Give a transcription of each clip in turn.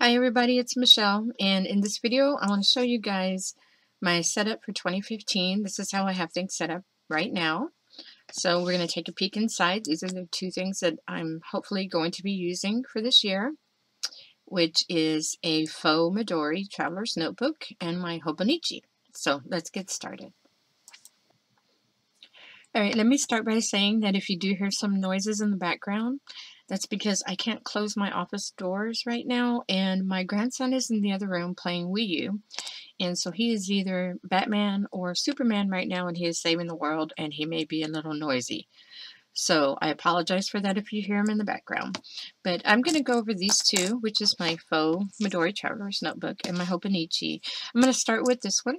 Hi everybody, it's Michelle, and in this video I want to show you guys my setup for 2015. This is how I have things set up right now. So we're going to take a peek inside. These are the two things that I'm hopefully going to be using for this year, which is a Faux Midori Traveler's Notebook and my Hobonichi. So let's get started. Alright, let me start by saying that if you do hear some noises in the background, that's because I can't close my office doors right now, and my grandson is in the other room playing Wii U, and so he is either Batman or Superman right now, and he is saving the world, and he may be a little noisy. So I apologize for that if you hear him in the background. But I'm going to go over these two, which is my Faux Midori Traveler's Notebook and my Hobonichi. I'm going to start with this one,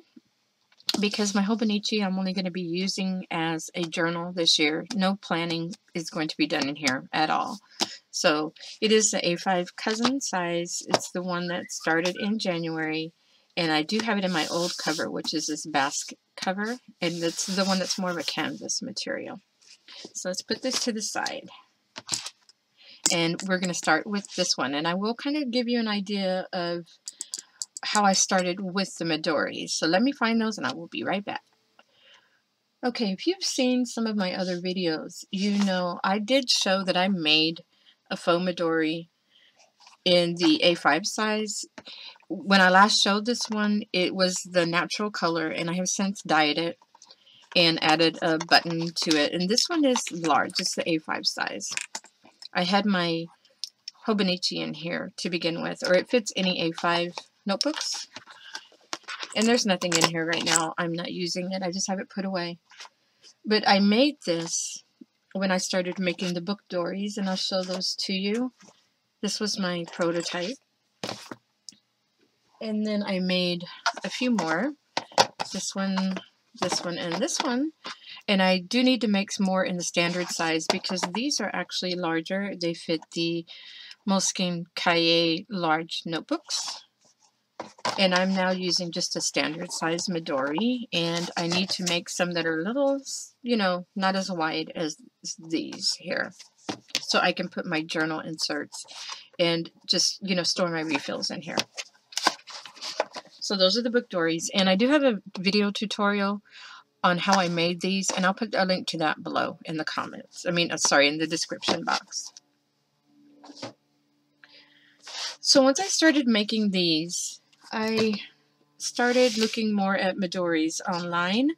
because my Hobonichi I'm only going to be using as a journal this year. No planning is going to be done in here at all. So it is the A5 cousin size. It's the one that started in January, and I do have it in my old cover, which is this basket cover, and it's the one that's more of a canvas material. So let's put this to the side, and we're going to start with this one, and I will kind of give you an idea of how I started with the Midori. So let me find those and I will be right back. Okay, if you've seen some of my other videos, you know I did show that I made a Faux Midori in the A5 size. When I last showed this one, it was the natural color, and I have since dyed it and added a button to it. And this one is large, it's the A5 size. I had my Hobonichi in here to begin with, or it fits any A5 notebooks. And there's nothing in here right now. I'm not using it. I just have it put away. But I made this when I started making the book-doris, and I'll show those to you. This was my prototype. And then I made a few more. This one, and this one. And I do need to make some more in the standard size because these are actually larger. They fit the Moleskine Cahier large notebooks. And I'm now using just a standard size Midori, and I need to make some that are a little, you know, not as wide as these here, so I can put my journal inserts and just, you know, store my refills in here. So those are the book-doris, and I do have a video tutorial on how I made these, and I'll put a link to that below in the comments. I mean, sorry, in the description box. So once I started making these, I started looking more at Midoris online,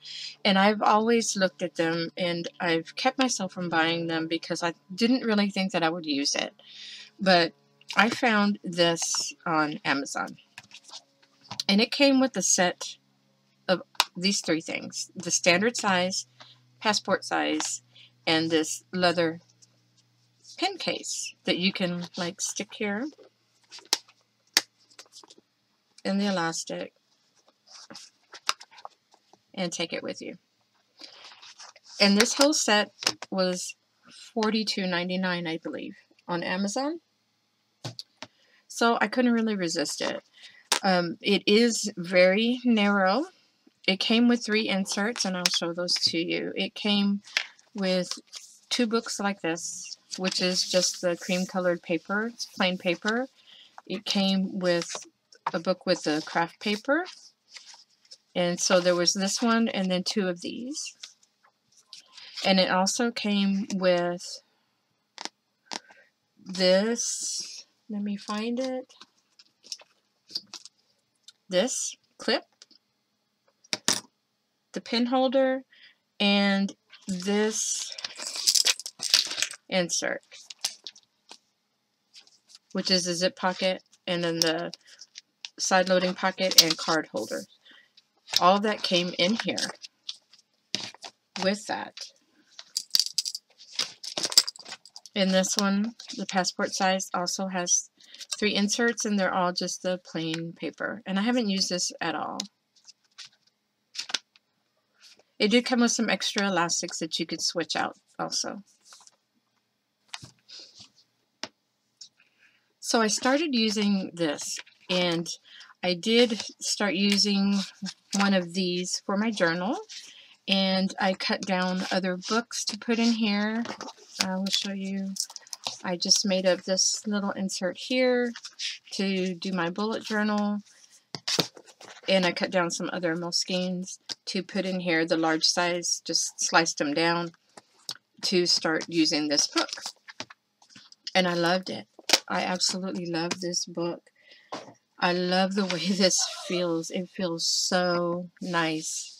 and I've always looked at them, and I've kept myself from buying them because I didn't really think that I would use it. But I found this on Amazon, and it came with a set of these three things: the standard size, passport size, and this leather pen case that you can like stick here, and the elastic, and take it with you. And this whole set was $42.99, I believe, on Amazon. So I couldn't really resist it. It is very narrow. It came with 3 inserts, and I'll show those to you. It came with 2 books like this, which is just the cream colored paper. It's plain paper. It came with a book with the craft paper, and so there was this one and then 2 of these, and it also came with this, let me find it, this clip, the pen holder, and this insert, which is a zip pocket, and then the side loading pocket and card holder. All of that came in here with that. And this one, the passport size, also has 3 inserts, and they're all just the plain paper. And I haven't used this at all. It did come with some extra elastics that you could switch out also. So I started using this, and I did start using one of these for my journal, and I cut down other books to put in here. I will show you I just made up this little insert here to do my bullet journal, and I cut down some other moleskines to put in here, the large size, just sliced them down to start using this book. And I loved it. I absolutely love this book. I love the way this feels. It feels so nice.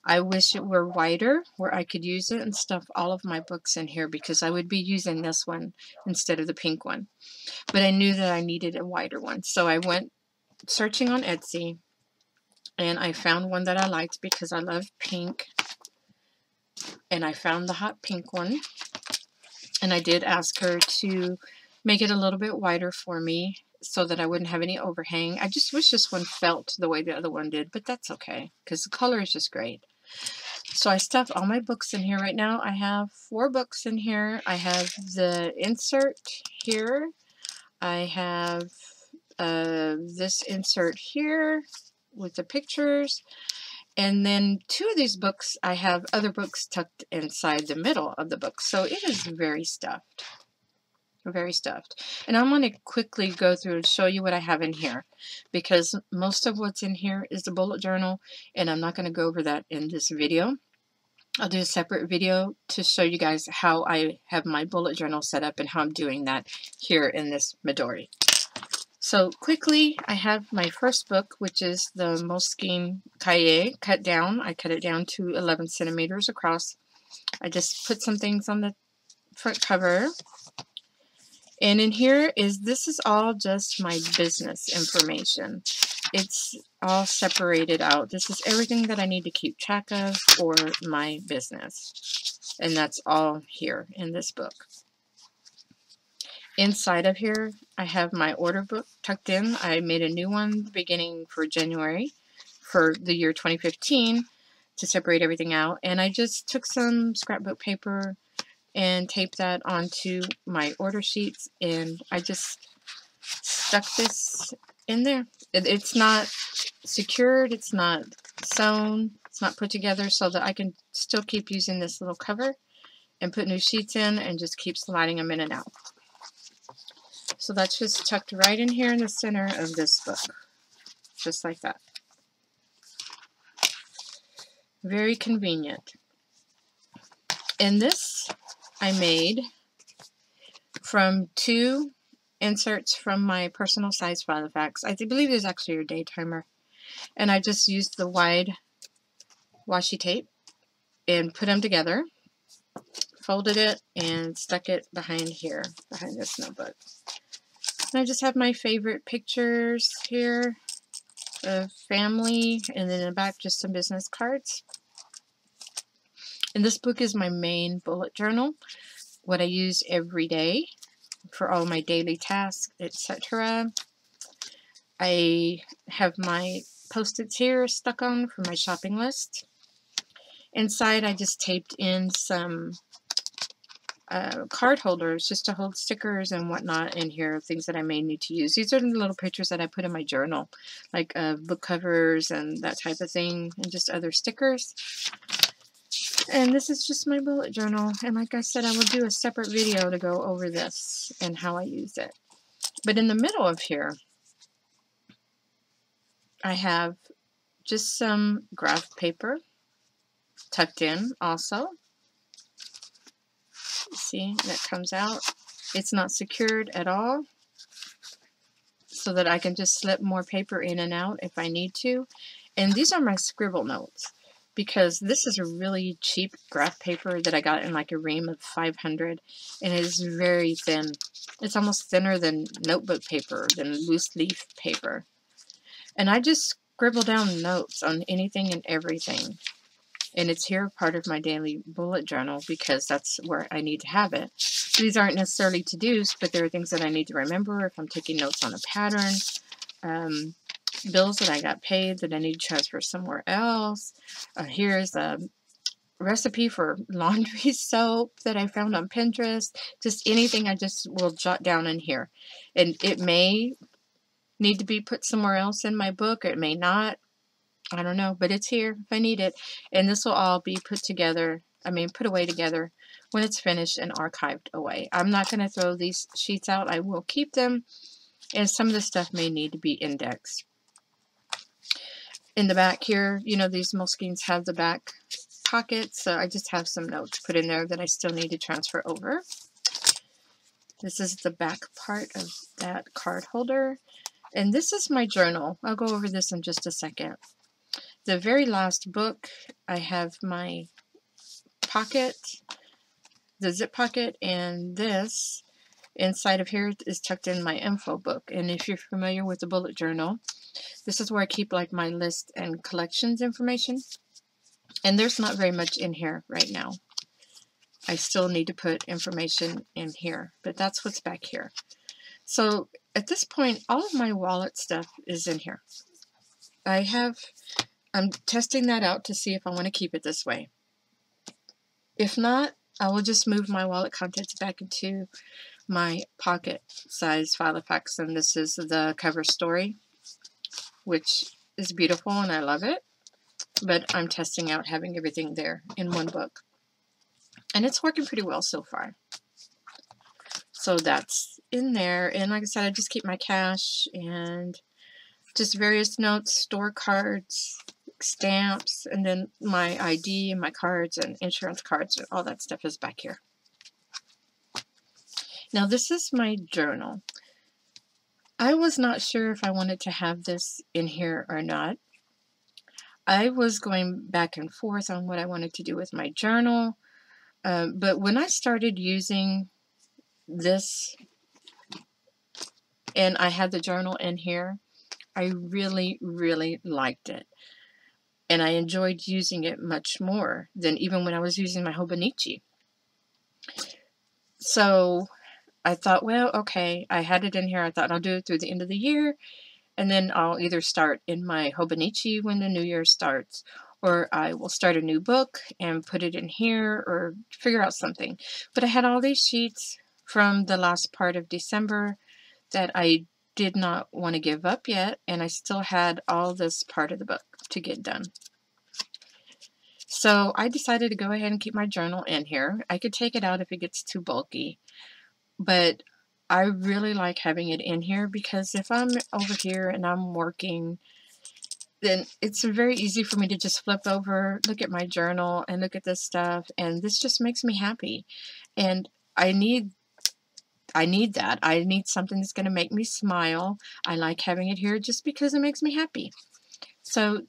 I wish it were wider where I could use it and stuff all of my books in here, because I would be using this one instead of the pink one. But I knew that I needed a wider one. So I went searching on Etsy, and I found one that I liked because I love pink. And I found the hot pink one. And I did ask her to make it a little bit wider for me so that I wouldn't have any overhang. I just wish this one felt the way the other one did, but that's okay because the color is just great. So I stuffed all my books in here right now. I have 4 books in here. I have the insert here. I have this insert here with the pictures. And then 2 of these books, I have other books tucked inside the middle of the book. So it is very stuffed. Very stuffed. And I'm going to quickly go through and show you what I have in here, because most of what's in here is the bullet journal, and I'm not going to go over that in this video. I'll do a separate video to show you guys how I have my bullet journal set up and how I'm doing that here in this Midori. So quickly, I have my first book, which is the Moleskine Cahier cut down. I cut it down to 11 centimeters across. I just put some things on the front cover. And in here this is all just my business information. It's all separated out. This is everything that I need to keep track of for my business. And that's all here in this book. Inside of here, I have my order book tucked in. I made a new one beginning for January for the year 2015 to separate everything out. And I just took some scrapbook paper and taped that onto my order sheets, and I just stuck this in there. It's not secured, it's not sewn, it's not put together, so that I can still keep using this little cover and put new sheets in and just keep sliding them in and out. So that's just tucked right in here in the center of this book, just like that. Very convenient. And this I made from 2 inserts from my personal size file facts. I believe there's actually a day timer. And I just used the wide washi tape and put them together, folded it, and stuck it behind here, behind this notebook. And I just have my favorite pictures here of family, and then in the back just some business cards. And this book is my main bullet journal, what I use every day for all my daily tasks, etc. I have my Post-its here stuck on for my shopping list. Inside, I just taped in some card holders just to hold stickers and whatnot in here, things that I may need to use. These are the little pictures that I put in my journal, like book covers and that type of thing, and just other stickers. And this is just my bullet journal, and like I said, I will do a separate video to go over this and how I use it. But in the middle of here, I have just some graph paper tucked in also. See, that comes out. It's not secured at all, so that I can just slip more paper in and out if I need to. And these are my scribble notes, because this is a really cheap graph paper that I got in like a ream of 500, and it is very thin. It's almost thinner than notebook paper, than loose leaf paper. And I just scribble down notes on anything and everything. And it's here part of my daily bullet journal because that's where I need to have it. These aren't necessarily to-dos, but there are things that I need to remember if I'm taking notes on a pattern. Bills that I got paid that I need to transfer somewhere else. Here's a recipe for laundry soap that I found on Pinterest. Just anything I just will jot down in here. And it may need to be put somewhere else in my book, or it may not. I don't know, but it's here if I need it. And this will all be put together, put away together when it's finished and archived away. I'm not going to throw these sheets out. I will keep them, and some of the stuff may need to be indexed. In the back here, you know, these Moleskines have the back pockets, so I just have some notes put in there that I still need to transfer over. This is the back part of that card holder. And this is my journal. I'll go over this in just a second. The very last book, I have my pocket, the zip pocket, and this inside of here is tucked in my info book. And if you're familiar with the bullet journal, this is where I keep like my list and collections information. And there's not very much in here right now. I still need to put information in here, but that's what's back here. So at this point, all of my wallet stuff is in here. I'm testing that out to see if I want to keep it this way. If not, I will just move my wallet contents back into my pocket size Filofax, and this is the cover story, which is beautiful and I love it, but I'm testing out having everything there in one book. And it's working pretty well so far. So that's in there. And like I said, I just keep my cash and just various notes, store cards, stamps, and then my ID and my cards and insurance cards and all that stuff is back here. Now this is my journal. I was not sure if I wanted to have this in here or not. I was going back and forth on what I wanted to do with my journal. But when I started using this and I had the journal in here, I really, really liked it. And I enjoyed using it much more than even when I was using my Hobonichi. So I thought, well, okay, I had it in here. I thought I'll do it through the end of the year. And then I'll either start in my Hobonichi when the new year starts, or I will start a new book and put it in here or figure out something. But I had all these sheets from the last part of December that I did not want to give up yet, and I still had all this part of the book to get done. So I decided to go ahead and keep my journal in here. I could take it out if it gets too bulky, but I really like having it in here because if I'm over here and I'm working, then it's very easy for me to just flip over, look at my journal, and look at this stuff, and this just makes me happy. And I need that. I need something that's going to make me smile. I like having it here just because it makes me happy. So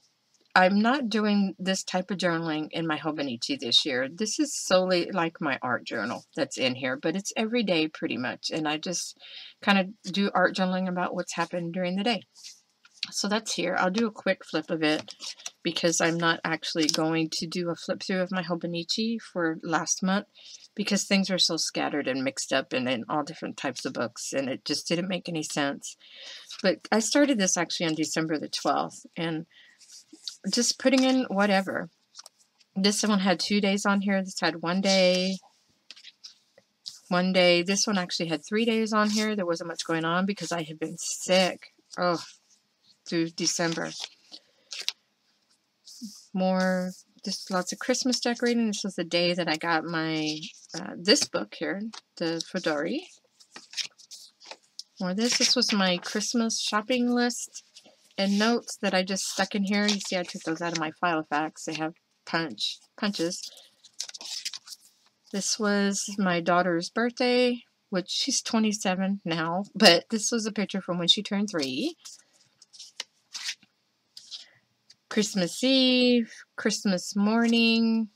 I'm not doing this type of journaling in my Hobonichi this year. This is solely like my art journal that's in here, but it's every day pretty much. And I just kind of do art journaling about what's happened during the day. So that's here. I'll do a quick flip of it because I'm not actually going to do a flip through of my Hobonichi for last month because things were so scattered and mixed up and in all different types of books, and it just didn't make any sense. But I started this actually on December the 12th and just putting in whatever. This one had 2 days on here. This had 1 day. 1 day. This one actually had 3 days on here. There wasn't much going on because I had been sick. Oh, through December. More, just lots of Christmas decorating. This was the day that I got my, this book here, the fauxdori. More this. This was my Christmas shopping list and notes that I just stuck in here. You see I took those out of my Filofax. They have punches. This was my daughter's birthday, which she's 27 now, but this was a picture from when she turned 3. Christmas Eve, Christmas morning.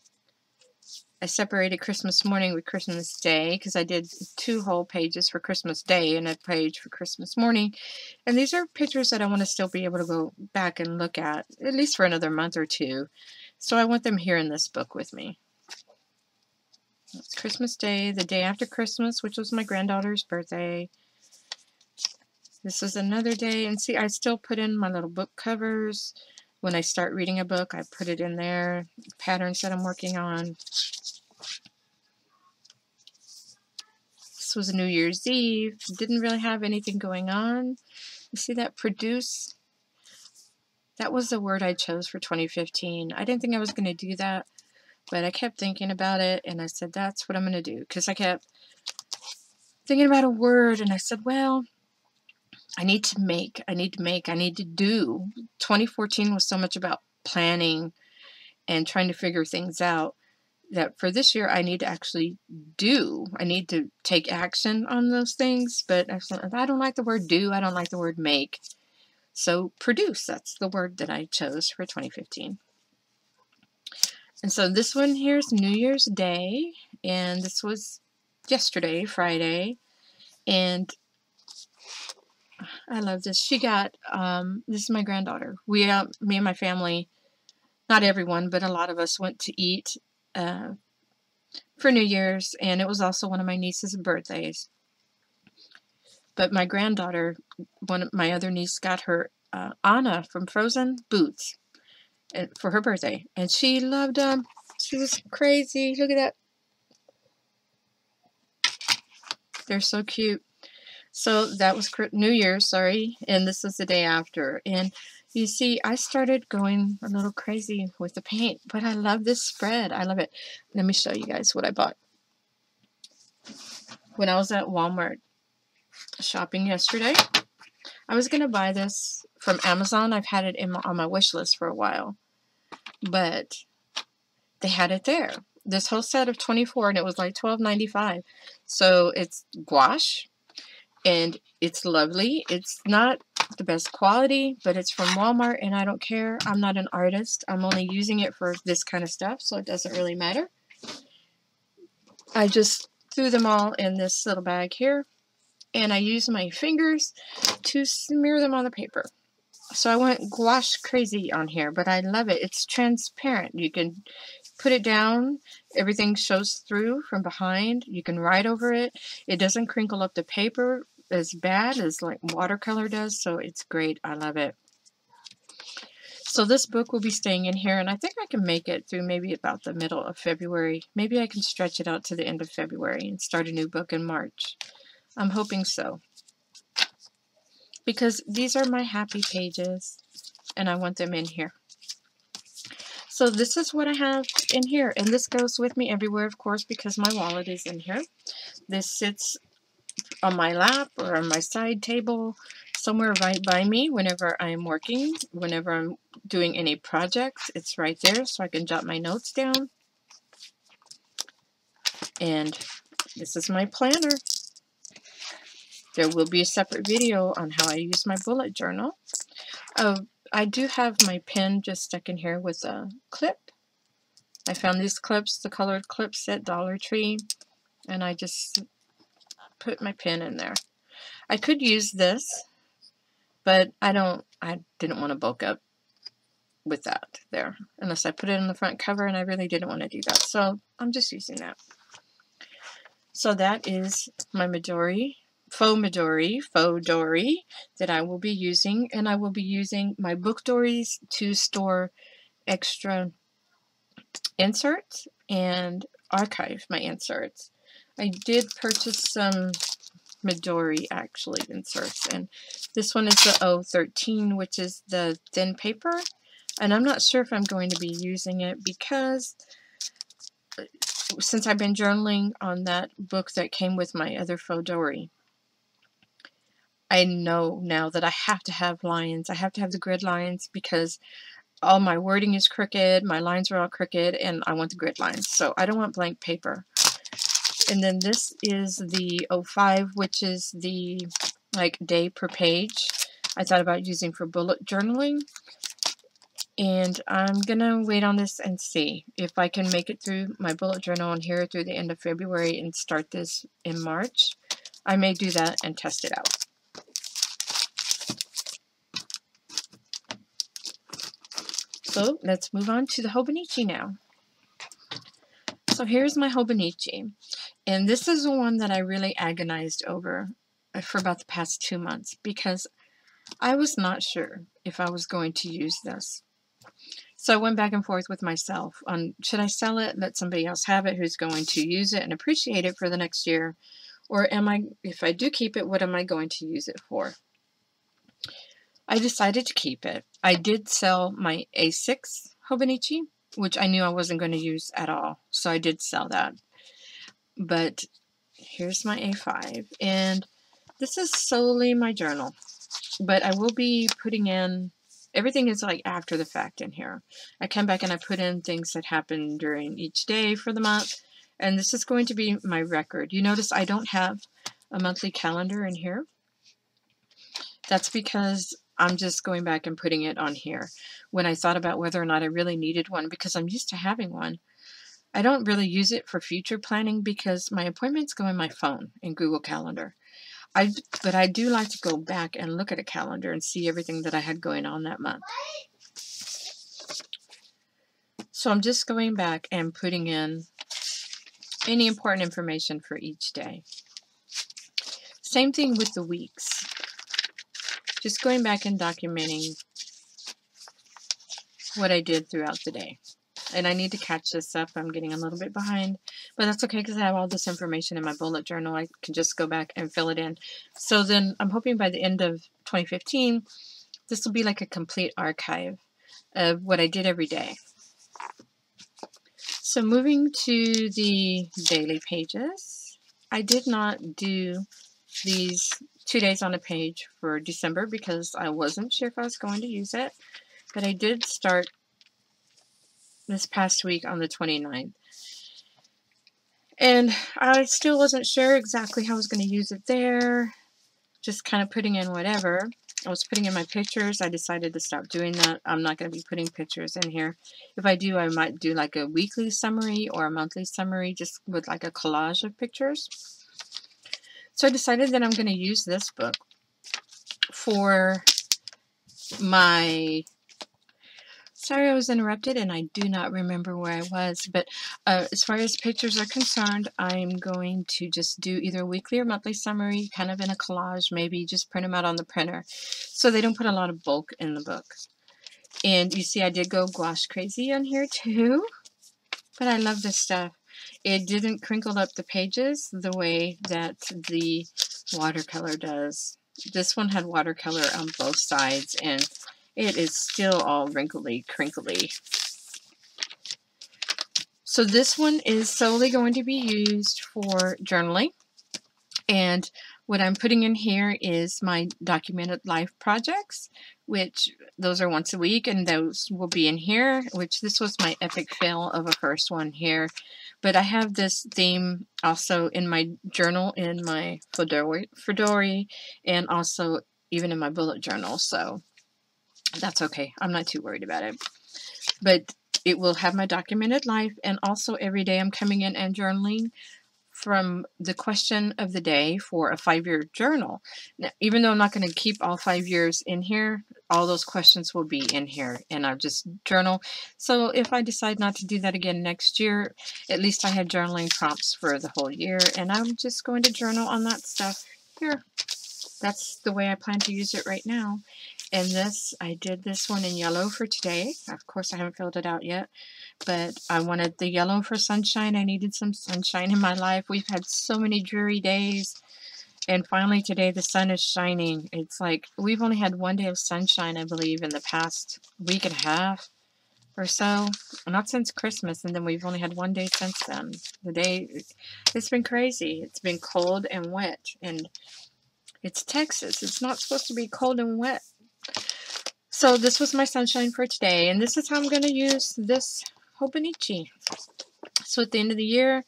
I separated Christmas morning with Christmas Day because I did 2 whole pages for Christmas Day and a page for Christmas morning. And these are pictures that I want to still be able to go back and look at least for another month or 2. So I want them here in this book with me. It's Christmas Day, the day after Christmas, which was my granddaughter's birthday. This is another day. And see, I still put in my little book covers. When I start reading a book, I put it in there, patterns that I'm working on. This was New Year's Eve. Didn't really have anything going on. You see that produce? That was the word I chose for 2015. I didn't think I was going to do that, But I kept thinking about it, and I said, that's what I'm going to do. Because I kept thinking about a word, and I said, well, I need to make, I need to make, I need to do. 2014 was so much about planning and trying to figure things out that for this year I need to actually do. I need to take action on those things, but I don't like the word do. I don't like the word make. So produce, that's the word that I chose for 2015. And so this one here is New Year's Day, and this was yesterday, Friday, and I love this. She got, this is my granddaughter. Me and my family, not everyone, but a lot of us went to eat for New Year's, and it was also one of my niece's birthdays. But my granddaughter, my other niece, got her Anna from Frozen boots for her birthday, and she loved them. She was crazy. Look at that. They're so cute. So that was New Year's, sorry, and this was the day after. And you see, I started going a little crazy with the paint, but I love this spread. I love it. Let me show you guys what I bought. When I was at Walmart shopping yesterday, I was going to buy this from Amazon. I've had it on my wish list for a while, but they had it there. This whole set of 24, and it was like $12.95. So it's gouache, and it's lovely. It's not the best quality, but it's from Walmart, and I don't care. I'm not an artist. I'm only using it for this kind of stuff, so it doesn't really matter. I just threw them all in this little bag here, and I used my fingers to smear them on the paper. So I went gouache crazy on here, but I love it. It's transparent. You can put it down. Everything shows through from behind. You can write over it. It doesn't crinkle up the paper as bad as like watercolor does, so it's great. I love it. So this book will be staying in here, and I think I can make it through maybe about the middle of February. Maybe I can stretch it out to the end of February and start a new book in March. I'm hoping so, because these are my happy pages, and I want them in here. So this is what I have in here, and this goes with me everywhere, of course, because my wallet is in here. This sits on my lap or on my side table, somewhere right by me whenever I'm working, whenever I'm doing any projects. It's right there, so I can jot my notes down. And this is my planner. There will be a separate video on how I use my bullet journal. I do have my pen just stuck in here with a clip. I found these clips, the colored clips at Dollar Tree, and I just put my pen in there. I could use this, but I didn't want to bulk up with that there, unless I put it in the front cover, and I really didn't want to do that. So I'm just using that. So that is my Midori. Faux Midori that I will be using, and I will be using my book-doris to store extra inserts and archive my inserts. I did purchase some Midori actually inserts, and this one is the 013, which is the thin paper, and I'm not sure if I'm going to be using it because since I've been journaling on that book that came with my other fauxdori, I know now that I have to have lines. I have to have the grid lines because all my wording is crooked, my lines are all crooked, and I want the grid lines. So I don't want blank paper. And then this is the 05, which is the like day per page. I thought about using for bullet journaling. And I'm going to wait on this and see if I can make it through my bullet journal on here through the end of February and start this in March. I may do that and test it out. So let's move on to the Hobonichi now. So here's my Hobonichi, and this is the one that I really agonized over for about the past 2 months because I was not sure if I was going to use this. So I went back and forth with myself on should I sell it, let somebody else have it who's going to use it and appreciate it for the next year, or if I do keep it, what am I going to use it for? I decided to keep it. I did sell my A6 Hobonichi, which I knew I wasn't going to use at all. So I did sell that. But here's my A5. And this is solely my journal. But I will be putting in, everything is like after the fact in here. I come back and I put in things that happen during each day for the month. And this is going to be my record. You notice I don't have a monthly calendar in here. That's because I'm just going back and putting it on here. When I thought about whether or not I really needed one, because I'm used to having one, I don't really use it for future planning because my appointments go in my phone in Google Calendar. But I do like to go back and look at a calendar and see everything that I had going on that month. So I'm just going back and putting in any important information for each day. Same thing with the weeks. Just going back and documenting what I did throughout the day. And I need to catch this up. I'm getting a little bit behind, but that's okay because I have all this information in my bullet journal. I can just go back and fill it in. So then I'm hoping by the end of 2015, this will be like a complete archive of what I did every day. So moving to the daily pages, I did not do these 2 days on a page for December because I wasn't sure if I was going to use it, but I did start this past week on the 29th. And I still wasn't sure exactly how I was going to use it there, just kind of putting in whatever. I was putting in my pictures. I decided to stop doing that. I'm not going to be putting pictures in here. If I do, I might do like a weekly summary or a monthly summary just with like a collage of pictures. So I decided that I'm going to use this book for my... Sorry I was interrupted and I do not remember where I was, but as far as pictures are concerned, I'm going to just do either a weekly or monthly summary, kind of in a collage, maybe just print them out on the printer so they don't put a lot of bulk in the book. And you see I did go gouache crazy on here too, but I love this stuff. It didn't crinkle up the pages the way that the watercolor does. This one had watercolor on both sides and it is still all wrinkly, crinkly. So this one is solely going to be used for journaling. And what I'm putting in here is my documented life projects, which those are once a week, and those will be in here, which this was my epic fail of a first one here. But I have this theme also in my journal, in my fauxdori, and also even in my bullet journal. So that's okay. I'm not too worried about it. But it will have my documented life, and also every day I'm coming in and journaling from the question of the day for a 5-year journal. Now, even though I'm not going to keep all 5 years in here, all those questions will be in here, and I'll just journal. So if I decide not to do that again next year, at least I had journaling prompts for the whole year, and I'm just going to journal on that stuff here. That's the way I plan to use it right now. And this, I did this one in yellow for today. Of course, I haven't filled it out yet, but I wanted the yellow for sunshine. I needed some sunshine in my life. We've had so many dreary days, and finally today the sun is shining. It's like we've only had 1 day of sunshine, I believe, in the past week and a half or so. Not since Christmas, and then we've only had 1 day since then. It's been crazy. It's been cold and wet, and it's Texas. It's not supposed to be cold and wet. So this was my sunshine for today, and this is how I'm going to use this Hobonichi. So at the end of the year,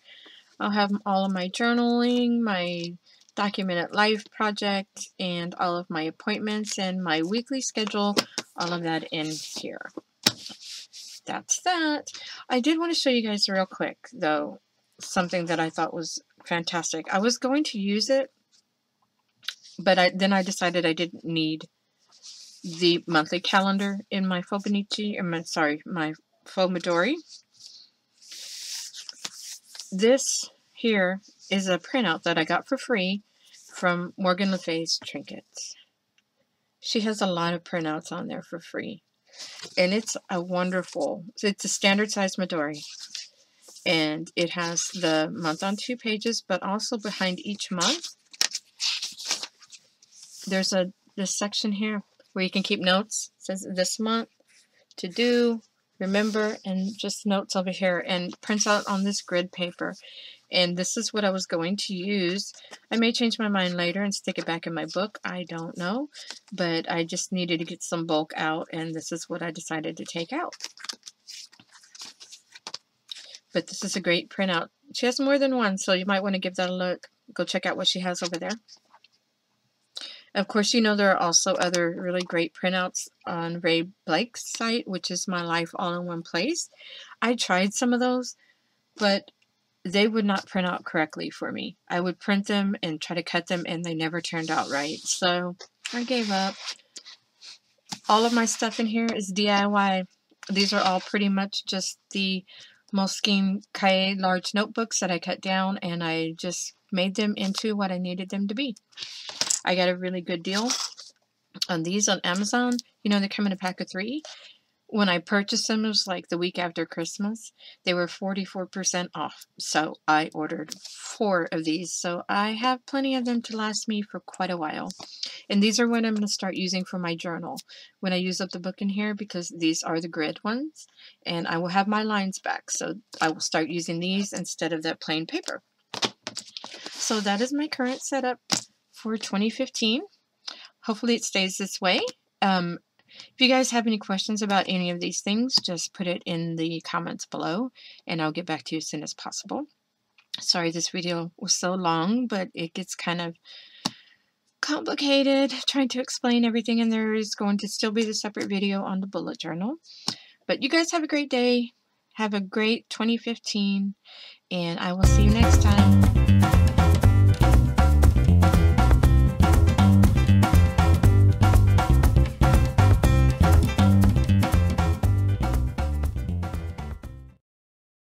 I'll have all of my journaling, my documented life project, and all of my appointments and my weekly schedule, all of that in here. That's that. I did want to show you guys real quick, though, something that I thought was fantastic. I was going to use it, but then I decided I didn't need the monthly calendar in my Hobonichi, my Faux Midori. This here is a printout that I got for free from Morgan Le Fay's Trinkets. She has a lot of printouts on there for free. And it's a standard size Midori. And it has the month on 2 pages, but also behind each month, there's this section here where you can keep notes. It says this month, to do, remember, and just notes over here, and prints out on this grid paper. And this is what I was going to use. I may change my mind later and stick it back in my book. I don't know. But I just needed to get some bulk out, and this is what I decided to take out. But this is a great printout. She has more than one, so you might want to give that a look. Go check out what she has over there. Of course, you know there are also other really great printouts on Ray Blake's site, which is My Life All in One Place. I tried some of those, but they would not print out correctly for me. I would print them and try to cut them, and they never turned out right. So I gave up. All of my stuff in here is DIY. These are all pretty much just the Moleskine Cahiers large notebooks that I cut down, and I just made them into what I needed them to be. I got a really good deal on these on Amazon. You know, they come in a pack of 3. When I purchased them, it was like the week after Christmas. They were 44% off. So I ordered 4 of these. So I have plenty of them to last me for quite a while. And these are what I'm going to start using for my journal when I use up the book in here, because these are the grid ones. And I will have my lines back. So I will start using these instead of that plain paper. So that is my current setup for 2015. Hopefully it stays this way. If you guys have any questions about any of these things, just put it in the comments below, and I'll get back to you as soon as possible. Sorry this video was so long, but it gets kind of complicated trying to explain everything, and there is going to still be the separate video on the bullet journal. But you guys have a great day. Have a great 2015, and I will see you next time.